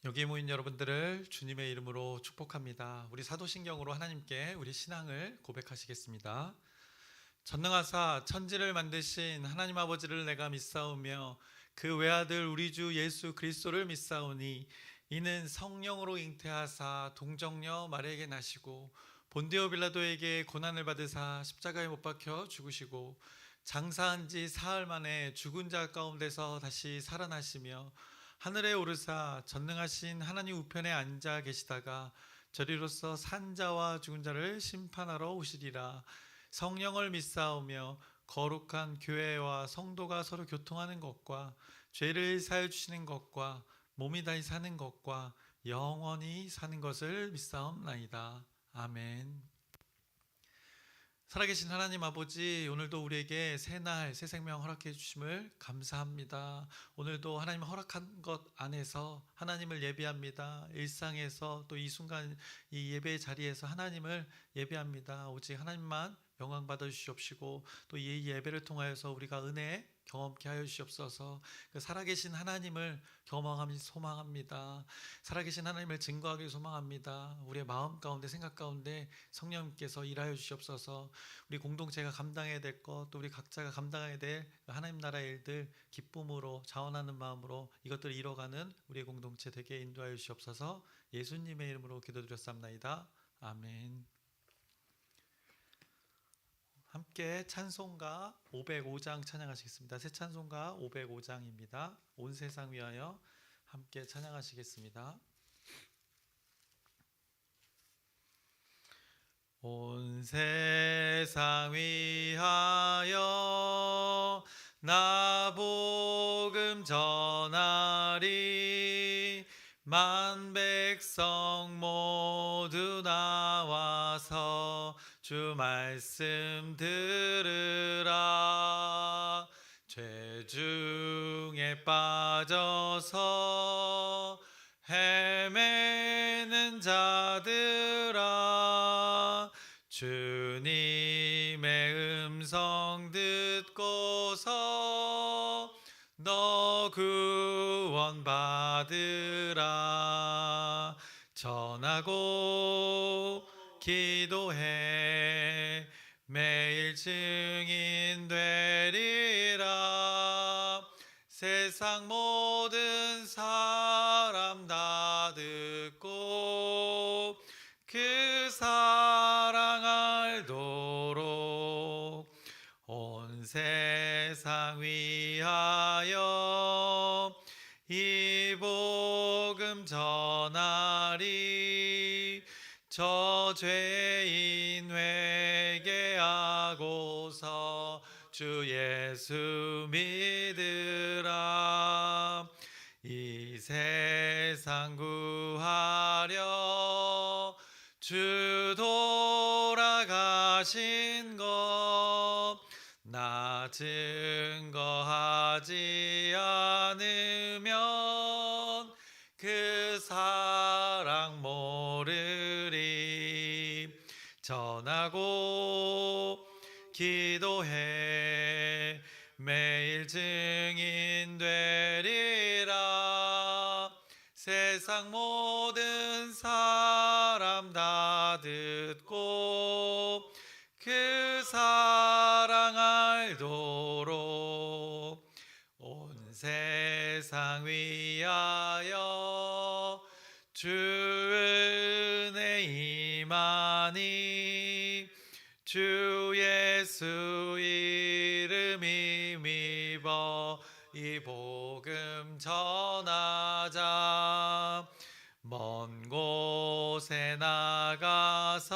여기 모인 여러분들을 주님의 이름으로 축복합니다. 우리 사도신경으로 하나님께 우리 신앙을 고백하시겠습니다. 전능하사 천지를 만드신 하나님 아버지를 내가 믿사오며 그 외아들 우리 주 예수 그리스도를 믿사오니 이는 성령으로 잉태하사 동정녀 마리아에게 나시고 본디오 빌라도에게 고난을 받으사 십자가에 못 박혀 죽으시고 장사한 지 사흘 만에 죽은 자 가운데서 다시 살아나시며 하늘에 오르사 전능하신 하나님 우편에 앉아 계시다가 저리로서 산 자와 죽은 자를 심판하러 오시리라. 성령을 믿사오며 거룩한 교회와 성도가 서로 교통하는 것과 죄를 사해 주시는 것과 몸이 다시 사는 것과 영원히 사는 것을 믿사옵나이다. 아멘. 살아계신 하나님 아버지, 오늘도 우리에게 새날 새 생명 허락해 주심을 감사합니다. 오늘도 하나님 허락한 것 안에서 하나님을 예배합니다. 일상에서 또 이 순간 이 예배의 자리에서 하나님을 예배합니다. 오직 하나님만 영광 받아 주시옵시고 또 이 예배를 통하여서 우리가 은혜 경험케 하여 주시옵소서. 그 살아계신 하나님을 경험하기 소망합니다. 살아계신 하나님을 증거하기 소망합니다. 우리의 마음 가운데 생각 가운데 성령님께서 일하여 주시옵소서. 우리 공동체가 감당해야 될 것, 또 우리 각자가 감당해야 될 하나님 나라의 일들 기쁨으로 자원하는 마음으로 이것들을 이뤄가는 우리의 공동체 되게 인도하여 주시옵소서. 예수님의 이름으로 기도드렸사옵나이다. 아멘. 함께 찬송가 505장 찬양하시겠습니다. 새 찬송가 505장입니다. 온 세상 위하여 함께 찬양하시겠습니다. 온 세상 위하여 나 복음 전하리. 만 백성 모두 나와서 주 말씀 들으라. 죄 중에 빠져서 헤매는 자들아, 주님의 음성 듣고서 너 구원 받으라. 전하고 기도해 매일 증인 되리라. 세상 모든 사람 다 듣고 그 사랑 알도록 온 세상 위하여 이 복음 전하리. 저 죄인 회개하고서 주 예수 믿으라. 이 세상 구하려 주 돌아가신 것 나 증거하지 않으면 그 사랑 모르리. 전하고 기도해 매일 증인 되리라. 세상 모든 사람 다 듣고 그 사랑 알도록 온 세상 위하여 주 은혜 임하니. 주 예수 이름 힘입어 이 복음 전하자. 먼 곳에 나가서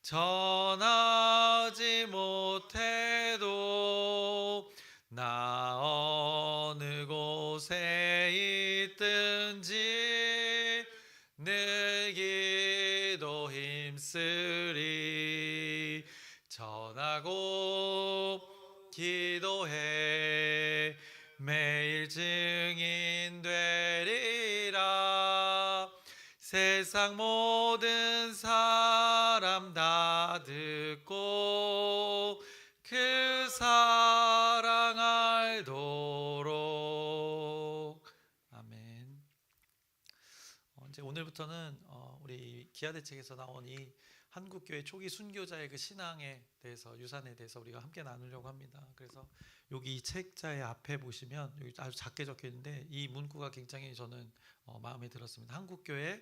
전하지 못해도 나 어느 곳에 있든지 늘 기도 힘쓰리. 전하고 기도해 매일 증인 되리라. 세상 모든 사람 다 듣고 그 사랑 알도록. 아멘. 이제 오늘부터는 우리 기아대책에서 나온 이 한국교회 초기 순교자의 그 신앙에 대해서, 유산에 대해서 우리가 함께 나누려고 합니다. 그래서 여기 이 책자의 앞에 보시면 여기 아주 작게 적혀 있는데 이 문구가 굉장히 저는 마음에 들었습니다. 한국교회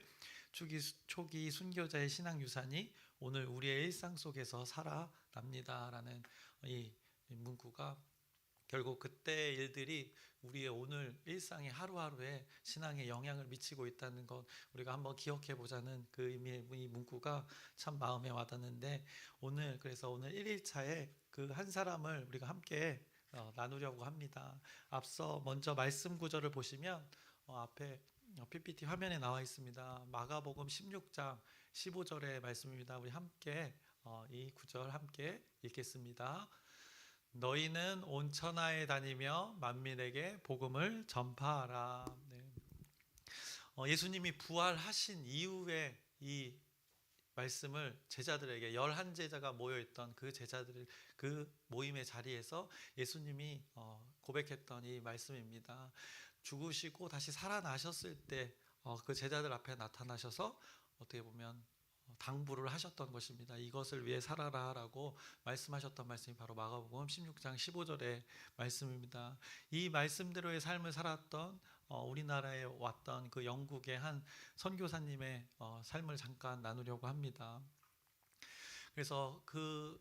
초기 순교자의 신앙 유산이 오늘 우리의 일상 속에서 살아납니다라는 이 문구가 결국 그때의 일들이 우리의 오늘 일상의 하루하루에 신앙에 영향을 미치고 있다는 것 우리가 한번 기억해 보자는 그 의미의 이 문구가 참 마음에 와닿는데, 그래서 오늘 1일차에 그 한 사람을 우리가 함께 나누려고 합니다. 앞서 먼저 말씀 구절을 보시면 앞에 PPT 화면에 나와 있습니다. 마가복음 16장 15절의 말씀입니다. 우리 함께 이 구절 함께 읽겠습니다. 너희는 온 천하에 다니며 만민에게 복음을 전파하라. 네. 예수님이 부활하신 이후에 이 말씀을 제자들에게 11제자가 모여있던 그 제자들 그 모임의 자리에서 예수님이 고백했던 이 말씀입니다. 죽으시고 다시 살아나셨을 때 그 제자들 앞에 나타나셔서 어떻게 보면 당부를 하셨던 것입니다. 이것을 위해 살아라라고 말씀하셨던 말씀이 바로 마가복음 16장 15절의 말씀입니다. 이 말씀대로의 삶을 살았던 우리나라에 왔던 그 영국의 한 선교사님의 삶을 잠깐 나누려고 합니다. 그래서 그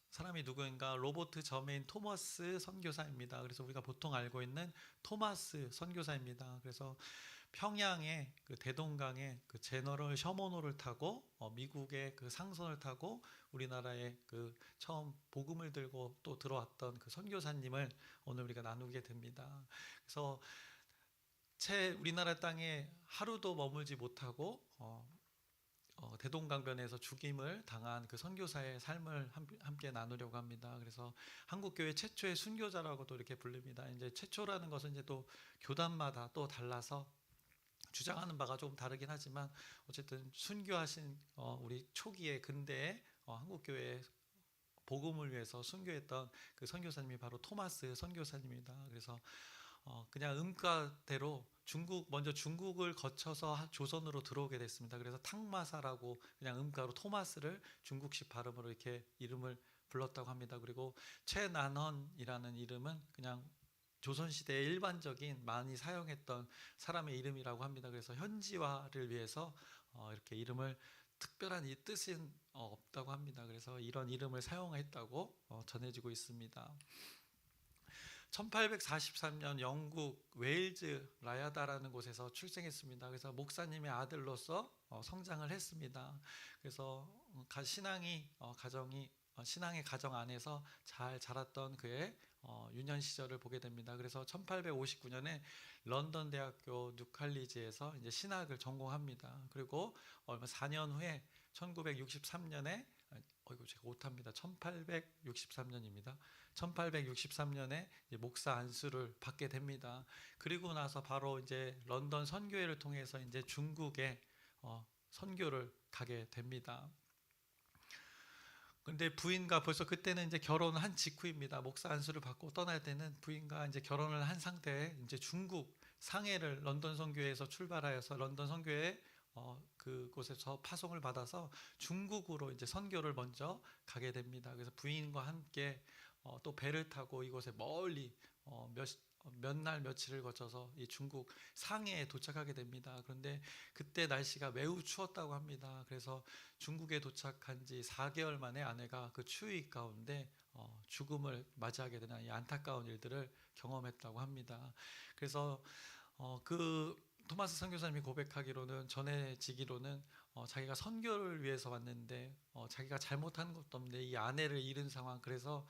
사람이 누구인가? 로버트 저메인 토머스 선교사입니다. 그래서 우리가 보통 알고 있는 토마스 선교사입니다. 그래서 평양의 그 대동강의 그 제너럴 셔먼호를 타고 미국의 그 상선을 타고 우리나라에 그 처음 복음을 들고 또 들어왔던 그 선교사님을 오늘 우리가 나누게 됩니다. 그래서 우리나라 땅에 하루도 머물지 못하고 대동강변에서 죽임을 당한 그 선교사의 삶을 함께 나누려고 합니다. 그래서 한국교회 최초의 순교자라고도 이렇게 부릅니다. 이제 최초라는 것은 이제 또 교단마다 또 달라서 주장하는 바가 좀 다르긴 하지만 어쨌든 순교하신 우리 초기의 근대의 한국교회 복음을 위해서 순교했던 그 선교사님이 바로 토마스 선교사님입니다. 그래서 그냥 음가대로 먼저 중국을 거쳐서 조선으로 들어오게 됐습니다. 그래서 탕마사라고 그냥 음가로 토마스를 중국식 발음으로 이렇게 이름을 불렀다고 합니다. 그리고 최난헌이라는 이름은 그냥 조선시대의 일반적인 많이 사용했던 사람의 이름이라고 합니다. 그래서 현지화를 위해서 이렇게 이름을 특별한 이 뜻은 없다고 합니다. 그래서 이런 이름을 사용했다고 전해지고 있습니다. 1843년 영국 웨일즈 라야다라는 곳에서 출생했습니다. 그래서 목사님의 아들로서 성장을 했습니다. 그래서 신앙의 가정 안에서 잘 자랐던 그의 유년 시절을 보게 됩니다. 그래서 1859년에 런던 대학교 뉴칼리지에서 이제 신학을 전공합니다. 그리고 얼마 4년 후에 1963년에 제가 오탑니다. 1863년입니다. 1863년에 목사 안수를 받게 됩니다. 그리고 나서 바로 이제 런던 선교회를 통해서 이제 중국에 선교를 가게 됩니다. 근데 부인과 벌써 그때는 이제 결혼을 한 직후입니다. 목사 안수를 받고 떠날 때는 부인과 이제 결혼을 한 상태에 이제 중국 상해를 런던 선교회에서 출발하여서 런던 선교회 그곳에서 파송을 받아서 중국으로 이제 선교를 먼저 가게 됩니다. 그래서 부인과 함께 또 배를 타고 이곳에 멀리 몇 날 며칠을 거쳐서 이 중국 상해에 도착하게 됩니다. 그런데 그때 날씨가 매우 추웠다고 합니다. 그래서 중국에 도착한 지 4개월 만에 아내가 그 추위 가운데 죽음을 맞이하게 되는 이 안타까운 일들을 경험했다고 합니다. 그래서 그 토마스 선교사님이 고백하기로는, 전해지기로는 자기가 선교를 위해서 왔는데 자기가 잘못한 것도 없는데 이 아내를 잃은 상황, 그래서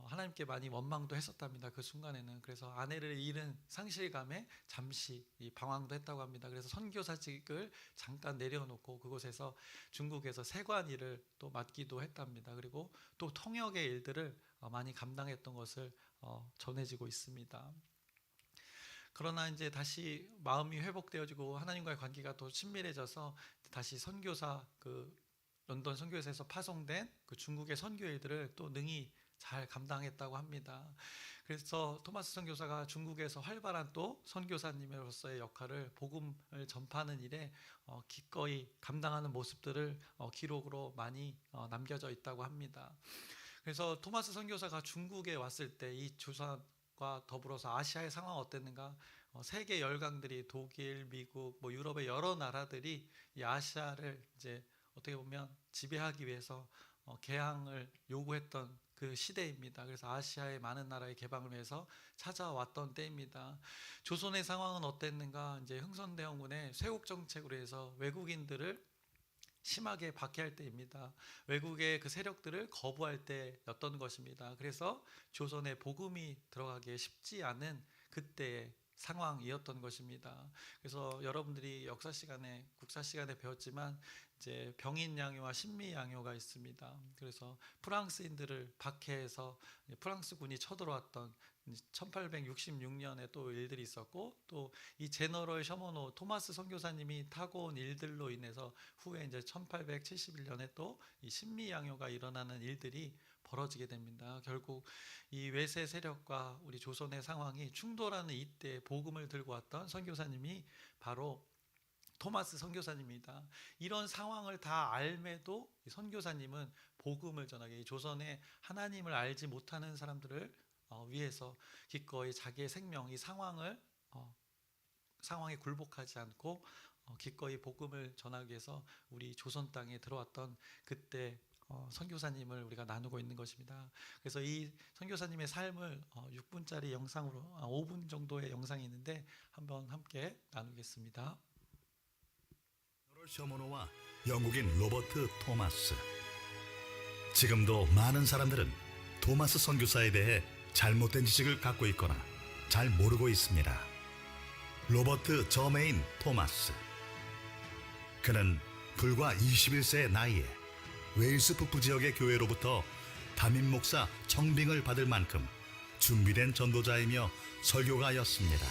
하나님께 많이 원망도 했었답니다. 그 순간에는. 그래서 아내를 잃은 상실감에 잠시 방황도 했다고 합니다. 그래서 선교사직을 잠깐 내려놓고 그곳에서 중국에서 세관 일을 또 맡기도 했답니다. 그리고 또 통역의 일들을 많이 감당했던 것을 전해지고 있습니다. 그러나 이제 다시 마음이 회복되어지고 하나님과의 관계가 더 친밀해져서 다시 선교사 런던 선교회에서 파송된 그 중국의 선교 일들을 또 능히 잘 감당했다고 합니다. 그래서 토마스 선교사가 중국에서 활발한 또 선교사님으로서의 역할을 복음을 전파하는 일에 기꺼이 감당하는 모습들을 기록으로 많이 남겨져 있다고 합니다. 그래서 토마스 선교사가 중국에 왔을 때 이 조선과 더불어서 아시아의 상황 어땠는가? 세계 열강들이 독일, 미국, 유럽의 여러 나라들이 이 아시아를 이제 어떻게 보면 지배하기 위해서 개항을 요구했던 그 시대입니다. 그래서 아시아의 많은 나라의 개방을 위해서 찾아왔던 때입니다. 조선의 상황은 어땠는가? 이제 흥선대원군의 쇄국 정책으로 해서 외국인들을 심하게 박해할 때입니다. 외국의 그 세력들을 거부할 때였던 것입니다. 그래서 조선에 복음이 들어가기 쉽지 않은 그때의 상황이었던 것입니다. 그래서 여러분들이 역사 시간에, 국사 시간에 배웠지만 이제 병인 양요와 신미 양요가 있습니다. 그래서 프랑스인들을 박해해서 프랑스군이 쳐들어왔던 1866년에 또 일들이 있었고, 또 이 제너럴 셔머노 토마스 선교사님이 타고 온 일들로 인해서 후에 이제 1871년에 또 이 신미 양요가 일어나는 일들이 벌어지게 됩니다. 결국 이 외세 세력과 우리 조선의 상황이 충돌하는 이때 복음을 들고 왔던 선교사님이 바로 토마스 선교사님입니다. 이런 상황을 다 알매도 선교사님은 복음을 전하게, 조선의 하나님을 알지 못하는 사람들을 위해서 기꺼이 자기의 생명, 이 상황에 굴복하지 않고 기꺼이 복음을 전하기 위해서 우리 조선 땅에 들어왔던 그때 선교사님을 우리가 나누고 있는 것입니다. 그래서 이 선교사님의 삶을 6분짜리 영상으로 5분 정도의 영상이 있는데 한번 함께 나누겠습니다. 셔머노와 영국인 로버트 토마스. 지금도 많은 사람들은 토마스 선교사에 대해 잘못된 지식을 갖고 있거나 잘 모르고 있습니다. 로버트 저메인 토마스. 그는 불과 21세의 나이에 웨일스 북부 지역의 교회로부터 담임 목사 청빙을 받을 만큼 준비된 전도자이며 설교가였습니다.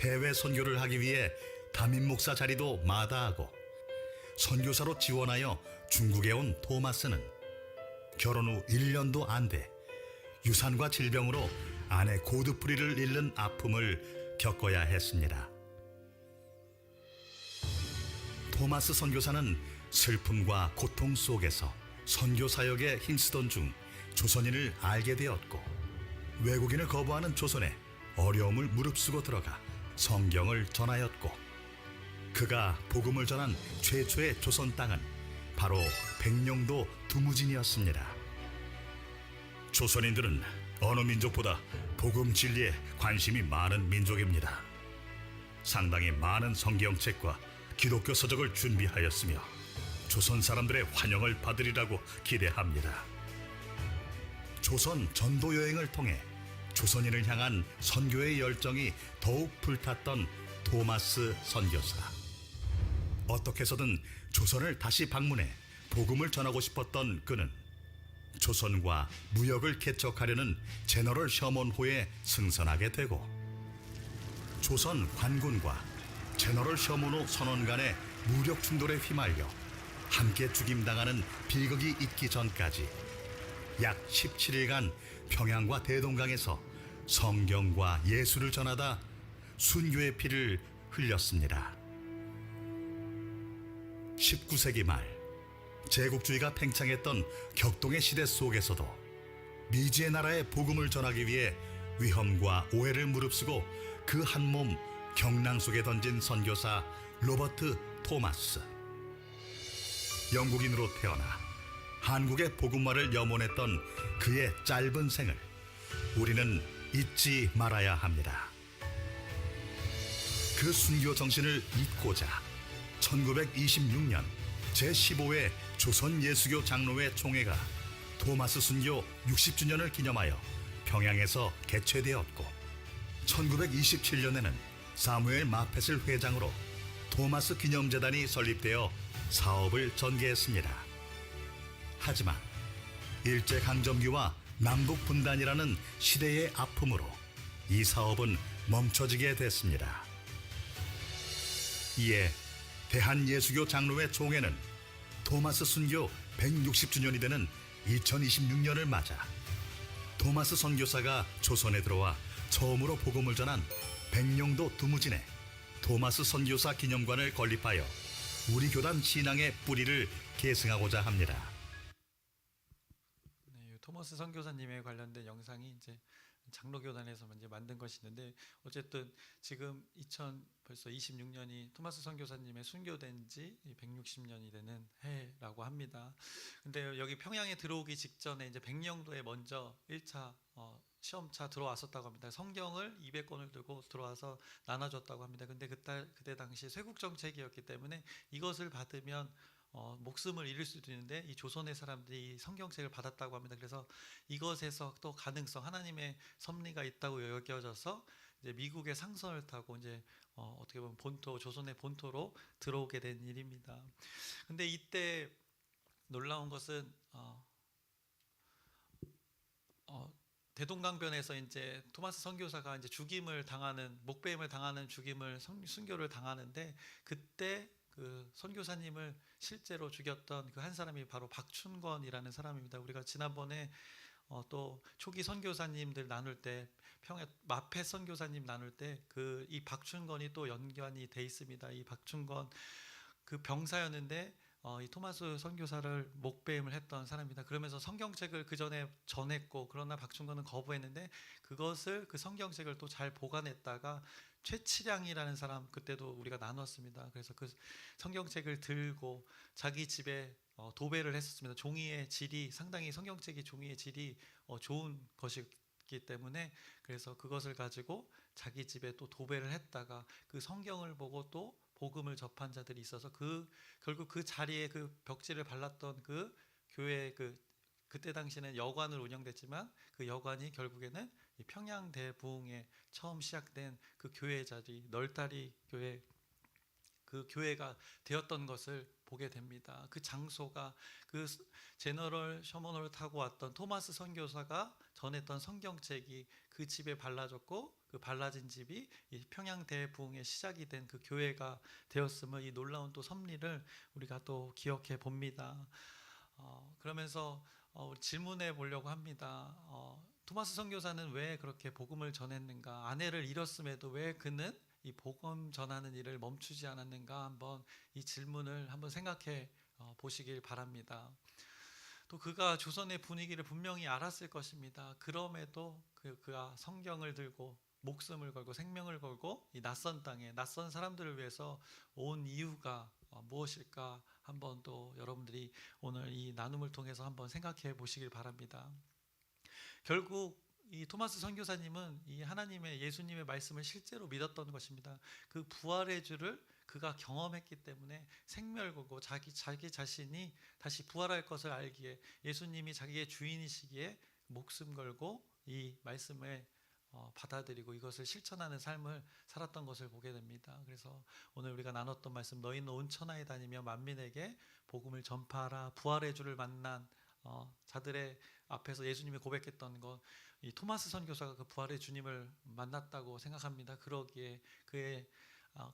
해외 선교를 하기 위해 담임 목사 자리도 마다하고 선교사로 지원하여 중국에 온 토마스는 결혼 후 1년도 안 돼 유산과 질병으로 아내 고드프리를 잃는 아픔을 겪어야 했습니다. 토마스 선교사는 슬픔과 고통 속에서 선교 사역에 힘쓰던 중 조선인을 알게 되었고, 외국인을 거부하는 조선에 어려움을 무릅쓰고 들어가 성경을 전하였고, 그가 복음을 전한 최초의 조선 땅은 바로 백령도 두무진이었습니다. 조선인들은 어느 민족보다 복음 진리에 관심이 많은 민족입니다. 상당히 많은 성경책과 기독교 서적을 준비하였으며 조선 사람들의 환영을 받으리라고 기대합니다. 조선 전도 여행을 통해 조선인을 향한 선교의 열정이 더욱 불탔던 토마스 선교사. 어떻게 해서든 조선을 다시 방문해 복음을 전하고 싶었던 그는 조선과 무역을 개척하려는 제너럴 셔먼호에 승선하게 되고, 조선 관군과 제너럴 셔먼호 선원 간의 무력 충돌에 휘말려 함께 죽임당하는 비극이 있기 전까지 약 17일간 평양과 대동강에서 성경과 예수를 전하다 순교의 피를 흘렸습니다. 19세기 말 제국주의가 팽창했던 격동의 시대 속에서도 미지의 나라에 복음을 전하기 위해 위험과 오해를 무릅쓰고 그 한 몸 경랑 속에 던진 선교사 로버트 토마스. 영국인으로 태어나 한국의 복음화를 염원했던 그의 짧은 생을 우리는 잊지 말아야 합니다. 그 순교 정신을 잇고자 1926년 제15회 조선예수교 장로회 총회가 토마스 순교 60주년을 기념하여 평양에서 개최되었고, 1927년에는 사무엘 마펫을 회장으로 토마스 기념재단이 설립되어 사업을 전개했습니다. 하지만 일제강점기와 남북분단이라는 시대의 아픔으로 이 사업은 멈춰지게 됐습니다. 이에 대한예수교 장로회 총회는 토마스 순교 160주년이 되는 2026년을 맞아 토마스 선교사가 조선에 들어와 처음으로 복음을 전한 백령도 두무진에 토마스 선교사 기념관을 건립하여 우리 교단 신앙의 뿌리를 계승하고자 합니다. 네, 토마스 선교사님에 관련된 영상이 이제 장로교단에서 이제 만든 것이 있는데, 어쨌든 지금 벌써 26년이 토마스 선교사님의 순교된 지 160년이 되는 해라고 합니다. 근데 여기 평양에 들어오기 직전에 이제 백령도에 먼저 1차 시험차 들어왔었다고 합니다. 성경을 200권을 들고 들어와서 나눠줬다고 합니다. 근데 그때 당시 쇄국 정책이었기 때문에 이것을 받으면 목숨을 잃을 수도 있는데, 이 조선의 사람들이 이 성경책을 받았다고 합니다. 그래서 이것에서 또 가능성, 하나님의 섭리가 있다고 여겨져서 이제 미국의 상선을 타고 이제 어떻게 보면 조선의 본토로 들어오게 된 일입니다. 근데 이때 놀라운 것은 대동강변에서 이제 토마스 선교사가 이제 목배임을 당하는 순교를 당하는데, 그때 그 선교사님을 실제로 죽였던 그 한 사람이 바로 박춘권이라는 사람입니다. 우리가 지난번에 또 초기 선교사님들 나눌 때, 마페 선교사님 나눌 때 이 박춘권이 또 연관이 돼 있습니다. 이 박춘권 그 병사였는데 이 토마스 선교사를 목배임을 했던 사람입니다. 그러면서 성경책을 그 전에 전했고, 그러나 박춘권은 거부했는데 그 성경책을 또 잘 보관했다가 최치량이라는 사람, 그때도 우리가 나눴습니다. 그래서 그 성경책을 들고 자기 집에 도배를 했었습니다. 성경책이 종이의 질이 좋은 것이기 때문에, 그래서 그것을 가지고 자기 집에 또 도배를 했다가 그 성경을 보고 또 복음을 접한 자들이 있어서 결국 그 자리에 그 벽지를 발랐던 그 교회, 그때 당시에는 여관을 운영됐지만 그 여관이 결국에는 이 평양대부흥에 처음 시작된 그 교회 자리, 널다리 교회, 그 교회가 되었던 것을 보게 됩니다. 그 장소가 그 제너럴 셔먼호를 타고 왔던 토마스 선교사가 전했던 성경책이 그 집에 발라졌고, 그 발라진 집이 이 평양대부흥의 시작이 된 그 교회가 되었음을, 이 놀라운 또 섭리를 우리가 또 기억해 봅니다. 그러면서 질문해 보려고 합니다. 토마스 선교사는 왜 그렇게 복음을 전했는가? 아내를 잃었음에도 왜 그는 이 복음 전하는 일을 멈추지 않았는가? 한번 이 질문을 한번 생각해 보시길 바랍니다. 또 그가 조선의 분위기를 분명히 알았을 것입니다. 그럼에도 그가 성경을 들고 목숨을 걸고 생명을 걸고 이 낯선 땅에 낯선 사람들을 위해서 온 이유가 무엇일까? 한번 또 여러분들이 오늘 이 나눔을 통해서 한번 생각해 보시길 바랍니다. 결국 이 토마스 선교사님은 이 예수님의 말씀을 실제로 믿었던 것입니다. 그 부활의 주를 그가 경험했기 때문에 생명을 걸고 자기 자신이 다시 부활할 것을 알기에, 예수님이 자기의 주인이시기에 목숨 걸고 이 말씀을 받아들이고 이것을 실천하는 삶을 살았던 것을 보게 됩니다. 그래서 오늘 우리가 나눴던 말씀, 너희는 온 천하에 다니며 만민에게 복음을 전파하라, 부활의 주를 만난 자들의 앞에서 예수님이 고백했던 것, 이 토마스 선교사가 그 부활의 주님을 만났다고 생각합니다. 그러기에 그의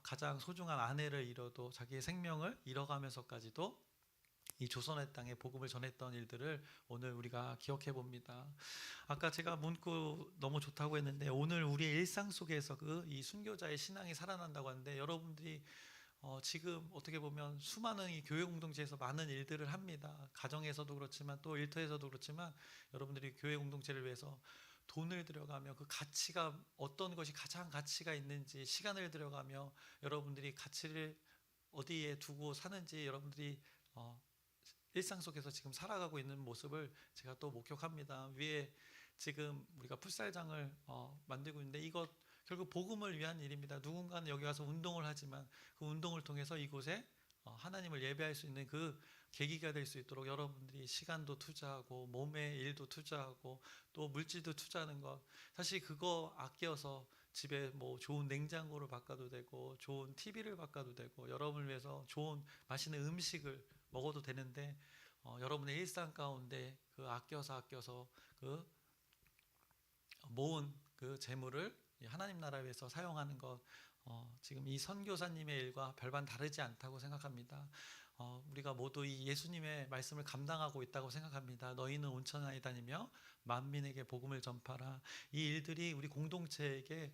가장 소중한 아내를 잃어도 자기의 생명을 잃어가면서까지도 이 조선의 땅에 복음을 전했던 일들을 오늘 우리가 기억해 봅니다. 아까 제가 문구 너무 좋다고 했는데, 오늘 우리의 일상 속에서 이 순교자의 신앙이 살아난다고 하는데, 여러분들이 지금 어떻게 보면 수많은 이 교회 공동체에서 많은 일들을 합니다. 가정에서도 그렇지만 또 일터에서도 그렇지만, 여러분들이 교회 공동체를 위해서 돈을 들여가며 그 가치가 어떤 것이 가장 가치가 있는지 시간을 들여가며 여러분들이 가치를 어디에 두고 사는지 여러분들이 일상 속에서 지금 살아가고 있는 모습을 제가 또 목격합니다. 위에 지금 우리가 풋살장을 만들고 있는데, 이것 결국 복음을 위한 일입니다. 누군가는 여기 와서 운동을 하지만 그 운동을 통해서 이곳에 하나님을 예배할 수 있는 그 계기가 될 수 있도록 여러분들이 시간도 투자하고 몸의 일도 투자하고 또 물질도 투자하는 것, 사실 그거 아껴서 집에 뭐 좋은 냉장고를 바꿔도 되고 좋은 TV를 바꿔도 되고 여러분을 위해서 좋은 맛있는 음식을 먹어도 되는데, 여러분의 일상 가운데 그 아껴서 그 모은 그 재물을 하나님 나라 위해서 사용하는 것, 지금 이 선교사님의 일과 별반 다르지 않다고 생각합니다. 우리가 모두 이 예수님의 말씀을 감당하고 있다고 생각합니다. 너희는 온천하에 다니며 만민에게 복음을 전파라. 이 일들이 우리 공동체에게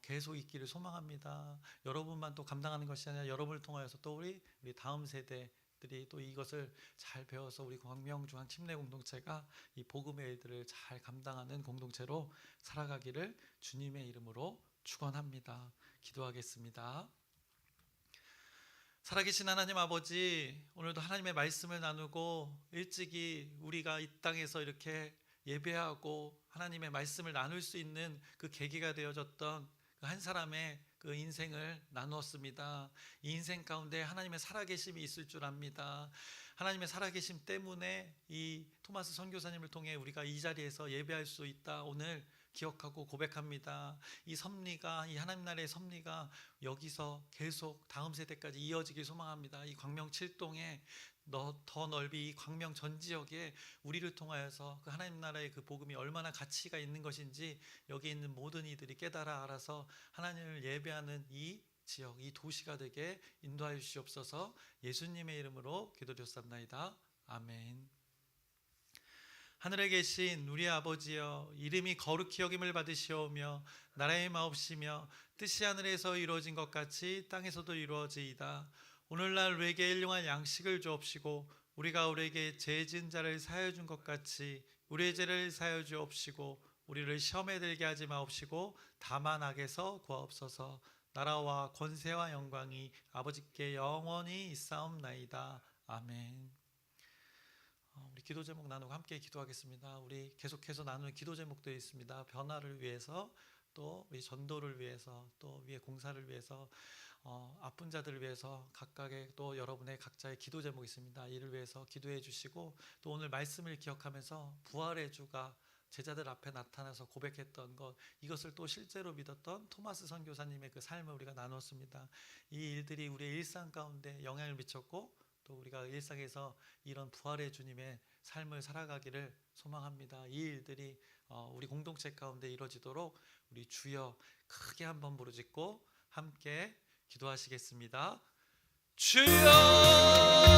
계속 있기를 소망합니다. 여러분만 또 감당하는 것이 아니라 여러분을 통하여서 또 우리 다음 세대들이 또 이것을 잘 배워서 우리 광명중앙 침례 공동체가 이 복음의 일들을 잘 감당하는 공동체로 살아가기를 주님의 이름으로 축원합니다. 기도하겠습니다. 살아계신 하나님 아버지, 오늘도 하나님의 말씀을 나누고 일찍이 우리가 이 땅에서 이렇게 예배하고 하나님의 말씀을 나눌 수 있는 그 계기가 되어졌던 그 한 사람의 그 인생을 나누었습니다. 이 인생 가운데 하나님의 살아계심이 있을 줄 압니다. 하나님의 살아계심 때문에 이 토마스 선교사님을 통해 우리가 이 자리에서 예배할 수 있다 오늘 기억하고 고백합니다. 이 섭리가, 이 하나님 나라의 섭리가 여기서 계속 다음 세대까지 이어지길 소망합니다. 이 광명 7동에 더 넓이 이 광명 전 지역에 우리를 통하여서 그 하나님 나라의 그 복음이 얼마나 가치가 있는 것인지 여기 있는 모든 이들이 깨달아 알아서 하나님을 예배하는 이 지역, 이 도시가 되게 인도하여 주시옵소서. 예수님의 이름으로 기도드렸사옵나이다. 아멘. 하늘에 계신 우리 아버지여, 이름이 거룩히 여김을 받으시오며 나라의 마옵시며 뜻이 하늘에서 이루어진 것 같이 땅에서도 이루어지이다. 오늘날 우리에게 일용할 양식을 주옵시고 우리가 우리에게 죄 지은 자를 사하여 준 것 같이 우리의 죄를 사하여 주옵시고 우리를 시험에 들게 하지 마옵시고 다만 악에서 구하옵소서. 나라와 권세와 영광이 아버지께 영원히 있사옵나이다. 아멘. 우리 기도 제목 나누고 함께 기도하겠습니다. 우리 계속해서 나누는 기도 제목들이 있습니다. 변화를 위해서, 또 우리 전도를 위해서, 또 위에 공사를 위해서, 아픈 자들을 위해서 각각의 또 여러분의 각자의 기도 제목이 있습니다. 이를 위해서 기도해 주시고, 또 오늘 말씀을 기억하면서 부활의 주가 제자들 앞에 나타나서 고백했던 것, 이것을 또 실제로 믿었던 토마스 선교사님의 그 삶을 우리가 나눴습니다. 이 일들이 우리의 일상 가운데 영향을 미쳤고 또 우리가 일상에서 이런 부활의 주님의 삶을 살아가기를 소망합니다. 이 일들이 우리 공동체 가운데 이루어지도록 우리 주여 크게 한번 부르짖고 함께 기도하시겠습니다. 주여